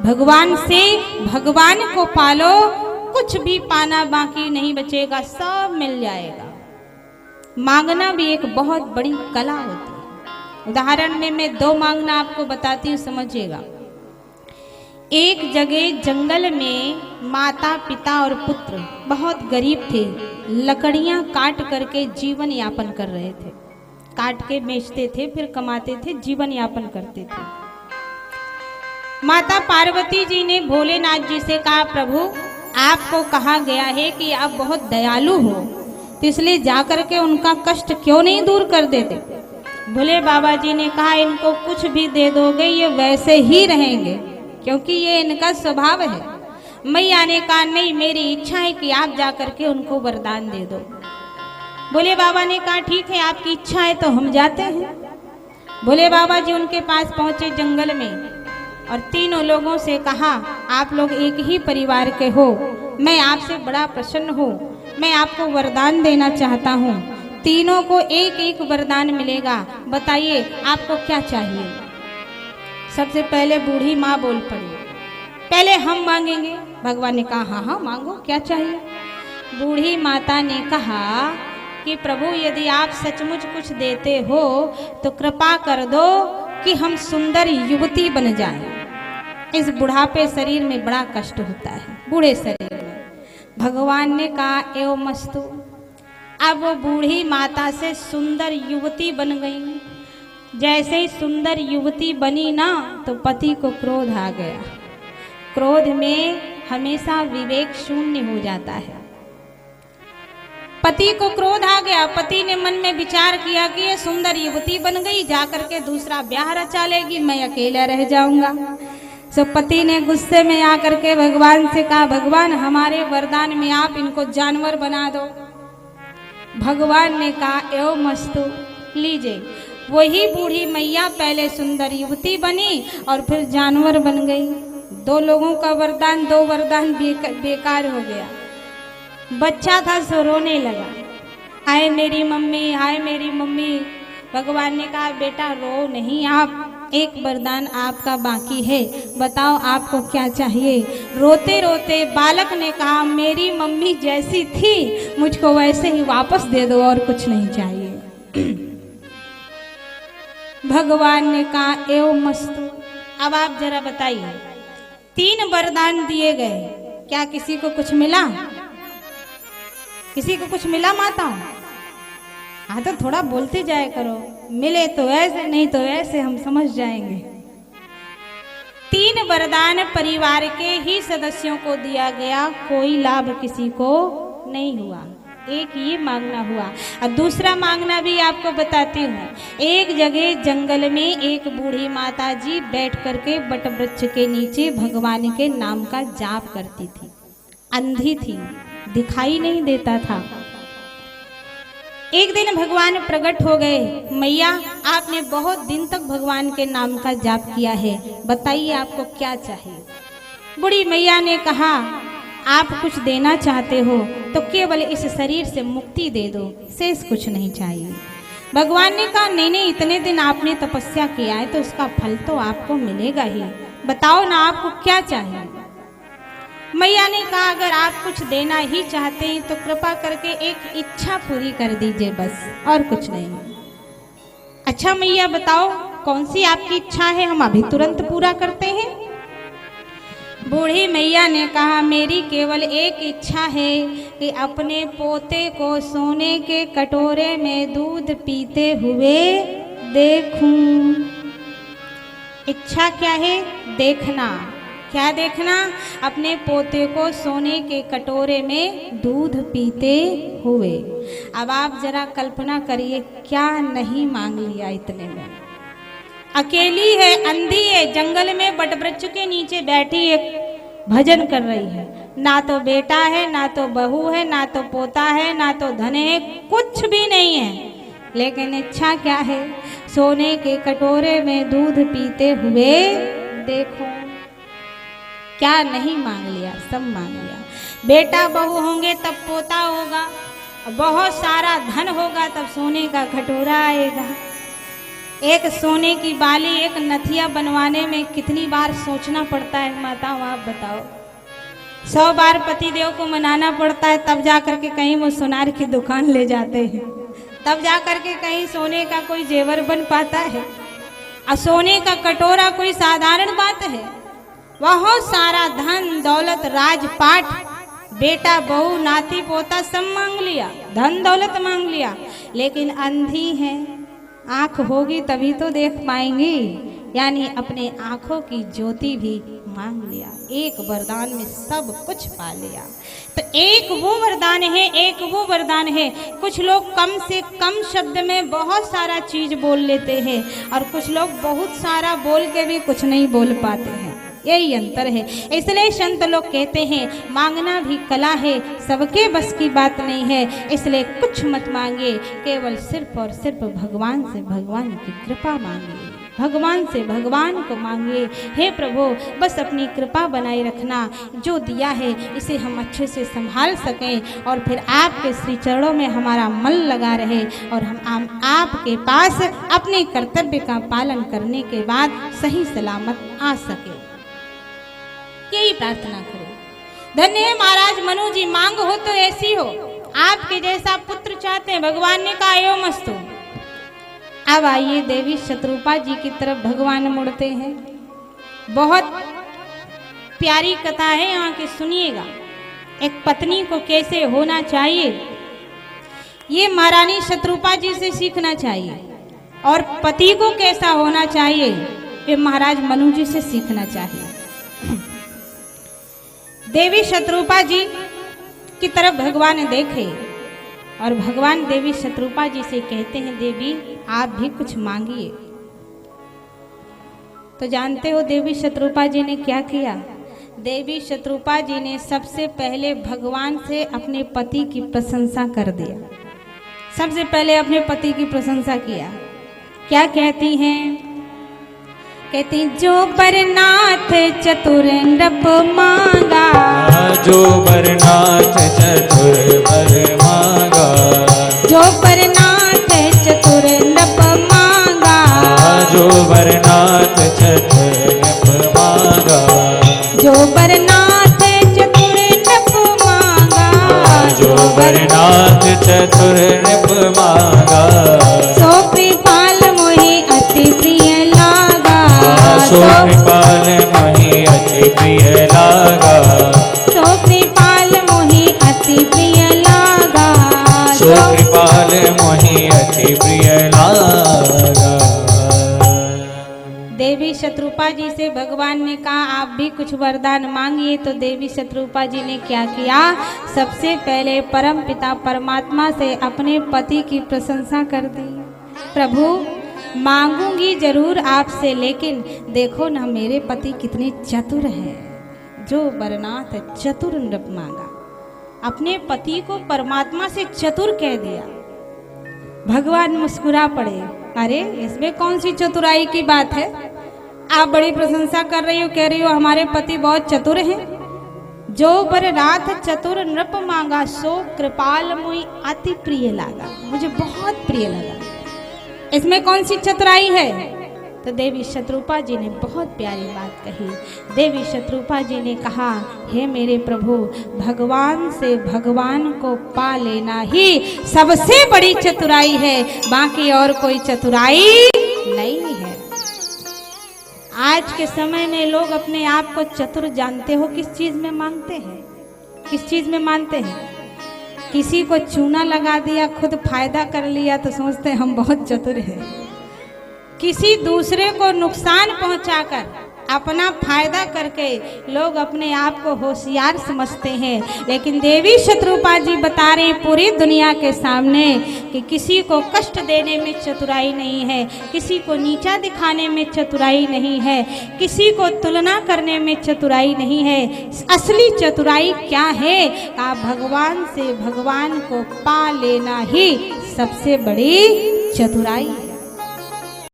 भगवान से भगवान को पालो, कुछ भी पाना बाकी नहीं बचेगा, सब मिल जाएगा। मांगना भी एक बहुत बड़ी कला होती है। उदाहरण में मैं दो मांगना आपको बताती हूँ, समझिएगा। एक जगह जंगल में माता पिता और पुत्र बहुत गरीब थे, लकड़ियां काट करके जीवन यापन कर रहे थे। काट के बेचते थे, फिर कमाते थे, जीवन यापन करते थे। माता पार्वती जी ने भोलेनाथ जी से कहा, प्रभु आपको कहा गया है कि आप बहुत दयालु हो, तो इसलिए जाकर के उनका कष्ट क्यों नहीं दूर कर देते। भोले बाबा जी ने कहा, इनको कुछ भी दे दोगे ये वैसे ही रहेंगे, क्योंकि ये इनका स्वभाव है। मैया ने कहा, नहीं, मेरी इच्छा है कि आप जाकर के उनको वरदान दे दो। भोले बाबा ने कहा, ठीक है, आपकी इच्छा है तो हम जाते हैं। भोले बाबा जी उनके पास पहुंचे जंगल में और तीनों लोगों से कहा, आप लोग एक ही परिवार के हो, मैं आपसे बड़ा प्रसन्न हूँ, मैं आपको वरदान देना चाहता हूँ। तीनों को एक एक वरदान मिलेगा, बताइए आपको क्या चाहिए। सबसे पहले बूढ़ी माँ बोल पड़ी, पहले हम मांगेंगे। भगवान ने कहा, हाँ हाँ मांगो, क्या चाहिए। बूढ़ी माता ने कहा कि प्रभु यदि आप सचमुच कुछ देते हो तो कृपा कर दो कि हम सुंदर युवती बन जाएं। इस बुढ़ापे शरीर में बड़ा कष्ट होता है, बूढ़े शरीर में। भगवान ने कहा, एवं मस्तु। अब वो बूढ़ी माता से सुंदर युवती बन गई। जैसे ही सुंदर युवती बनी ना, तो पति को क्रोध आ गया। क्रोध में हमेशा विवेक शून्य हो जाता है। पति को क्रोध आ गया। पति ने मन में विचार किया कि ये सुंदर युवती बन गई, जाकर के दूसरा ब्याह रचा लेगी, मैं अकेला रह जाऊंगा। सो पति ने गुस्से में आकर के भगवान से कहा, भगवान हमारे वरदान में आप इनको जानवर बना दो। भगवान ने कहा, एवं मस्तु, लीजिए। वही बूढ़ी मैया पहले सुंदर युवती बनी और फिर जानवर बन गई। दो लोगों का वरदान, दो वरदान बेकार हो गया। बच्चा था सो रोने लगा, हाय मेरी मम्मी, हाय मेरी मम्मी। भगवान ने कहा, बेटा रो नहीं, आप एक वरदान आपका बाकी है, बताओ आपको क्या चाहिए। रोते रोते बालक ने कहा, मेरी मम्मी जैसी थी मुझको वैसे ही वापस दे दो, और कुछ नहीं चाहिए। भगवान ने कहा, एवं मस्तु। अब आप जरा बताइए, 3 वरदान दिए गए, क्या किसी को कुछ मिला? किसी को कुछ मिला माता? हाँ तो थोड़ा बोलते जाया करो, मिले तो ऐसे, नहीं तो ऐसे, हम समझ जाएंगे। 3 वरदान परिवार के ही सदस्यों को दिया गया, कोई लाभ किसी को नहीं हुआ। एक ये मांगना हुआ। और दूसरा मांगना भी आपको बताती हूँ। एक जगह जंगल में एक बूढ़ी माता जी बैठ करके बट वृक्ष के नीचे भगवान के नाम का जाप करती थी। अंधी थी, दिखाई नहीं देता था। एक दिन भगवान प्रकट हो गए, मैया आपने बहुत दिन तक भगवान के नाम का जाप किया है, बताइए आपको क्या चाहिए। बूढ़ी मैया ने कहा, आप कुछ देना चाहते हो तो केवल इस शरीर से मुक्ति दे दो, शेष कुछ नहीं चाहिए। भगवान ने कहा, नहीं नहीं, इतने दिन आपने तपस्या किया है तो उसका फल तो आपको मिलेगा ही, बताओ ना आपको क्या चाहिए। मैया ने कहा, अगर आप कुछ देना ही चाहते हैं तो कृपा करके एक इच्छा पूरी कर दीजिए, बस, और कुछ नहीं। अच्छा मैया बताओ कौन सी आपकी इच्छा है, हम अभी तुरंत पूरा करते हैं। बूढ़ी मैया ने कहा, मेरी केवल एक इच्छा है कि अपने पोते को सोने के कटोरे में दूध पीते हुए देखूं। इच्छा क्या है? देखना। क्या देखना? अपने पोते को सोने के कटोरे में दूध पीते हुए। अब आप जरा कल्पना करिए, क्या नहीं मांग लिया इतने में। अकेली है, अंधी है, जंगल में बटवृक्ष के नीचे बैठी एक भजन कर रही है। ना तो बेटा है, ना तो बहू है, ना तो पोता है, ना तो धन है, कुछ भी नहीं है। लेकिन इच्छा क्या है? सोने के कटोरे में दूध पीते हुए देखो। क्या नहीं मांग लिया? सब मांग लिया। बेटा बहू होंगे तब पोता होगा, बहुत सारा धन होगा तब सोने का कटोरा आएगा। एक सोने की बाली, एक नथिया बनवाने में कितनी बार सोचना पड़ता है माताओं, आप बताओ। 100 बार पतिदेव को मनाना पड़ता है, तब जा करके कहीं वो सोनार की दुकान ले जाते हैं, तब जा करके कहीं सोने का कोई जेवर बन पाता है। और सोने का कटोरा कोई साधारण बात है, बहुत सारा धन दौलत राजपाट, बेटा बहू नाती पोता सब मांग लिया, धन दौलत मांग लिया, लेकिन अंधी है, आंख होगी तभी तो देख पाएंगी, यानी अपने आंखों की ज्योति भी मांग लिया। एक वरदान में सब कुछ पा लिया। तो एक वो वरदान है, एक वो वरदान है। कुछ लोग कम से कम शब्द में बहुत सारा चीज बोल लेते हैं और कुछ लोग बहुत सारा बोल के भी कुछ नहीं बोल पाते हैं, यही अंतर है। इसलिए संत लोग कहते हैं मांगना भी कला है, सबके बस की बात नहीं है, इसलिए कुछ मत मांगे, केवल सिर्फ और सिर्फ भगवान से भगवान की कृपा मांगिए, भगवान से भगवान को मांगिए। हे प्रभु, बस अपनी कृपा बनाए रखना, जो दिया है इसे हम अच्छे से संभाल सकें और फिर आपके श्री चरणों में हमारा मन लगा रहे और हम आपके पास अपने कर्तव्य का पालन करने के बाद सही सलामत आ सके, यही प्रार्थना करो। धन्य है महाराज मनु जी, मांग हो तो ऐसी हो, आपके जैसा पुत्र चाहते हैं। भगवान ने कहा एवं मस्तु। अब आइए देवी शत्रुपा जी की तरफ भगवान मुड़ते हैं। बहुत प्यारी कथा है यहाँ की, सुनिएगा। एक पत्नी को कैसे होना चाहिए ये महारानी शत्रुपा जी से सीखना चाहिए, और पति को कैसा होना चाहिए ये महाराज मनु जी से सीखना चाहिए। देवी शत्रुपा जी की तरफ भगवान देखे और भगवान देवी शत्रुपा जी से कहते हैं देवी आप भी कुछ मांगिए। तो जानते हो देवी शत्रुपा जी ने क्या किया? देवी शत्रुपा जी ने सबसे पहले भगवान से अपने पति की प्रशंसा कर दिया। सबसे पहले अपने पति की प्रशंसा किया। क्या कहती हैं? कहती जो बरनाथ चतुर नृप मांगा, जो बरनाथ चतुर बर मांगा, जो बरनाथ चतुर नृप मांगा, जो बरनाथ चतुर नृप मांगा, जो बरनाथ चतुर नृप मांगा, जो बरनाथ चतुर नृप मांगा, सो कृपाल मोहि अति प्रिय लागा, सो कृपाल मोहि अति प्रिय लागा, सो कृपाल मोहि अति प्रिय लागा, सो कृपाल मोहि अति प्रिय लागा। देवी शत्रुपा जी से भगवान ने कहा आप भी कुछ वरदान मांगिए। तो देवी शत्रुपा जी ने क्या किया? सबसे पहले परम पिता परमात्मा से अपने पति की प्रशंसा कर दी। प्रभु मांगूंगी जरूर आपसे, लेकिन देखो ना मेरे पति कितने चतुर हैं। जो बरनाथ चतुर नृप मांगा, अपने पति को परमात्मा से चतुर कह दिया। भगवान मुस्कुरा पड़े, अरे इसमें कौन सी चतुराई की बात है? आप बड़ी प्रशंसा कर रही हो, कह रही हो हमारे पति बहुत चतुर हैं। जो बरनाथ चतुर नृप मांगा, सो कृपाल मोहि अति प्रिय लागा, मुझे बहुत प्रिय लगा। इसमें कौन सी चतुराई है? तो देवी शत्रुपा जी ने बहुत प्यारी बात कही। देवी शत्रुपा जी ने कहा हे मेरे प्रभु, भगवान से भगवान को पा लेना ही सबसे बड़ी चतुराई है, बाकी और कोई चतुराई नहीं है। आज के समय में लोग अपने आप को चतुर जानते हो किस चीज में मांगते हैं? किस चीज में मानते हैं? किसी को चूना लगा दिया, खुद फायदा कर लिया तो सोचते हैं हम बहुत चतुर हैं। किसी दूसरे को नुकसान पहुंचाकर अपना फायदा करके लोग अपने आप को होशियार समझते हैं। लेकिन देवी शत्रुपा जी बता रहे हैं पूरी दुनिया के सामने कि किसी को कष्ट देने में चतुराई नहीं है, किसी को नीचा दिखाने में चतुराई नहीं है, किसी को तुलना करने में चतुराई नहीं है। असली चतुराई क्या है? आप भगवान से भगवान को पा लेना ही सबसे बड़ी चतुराई है।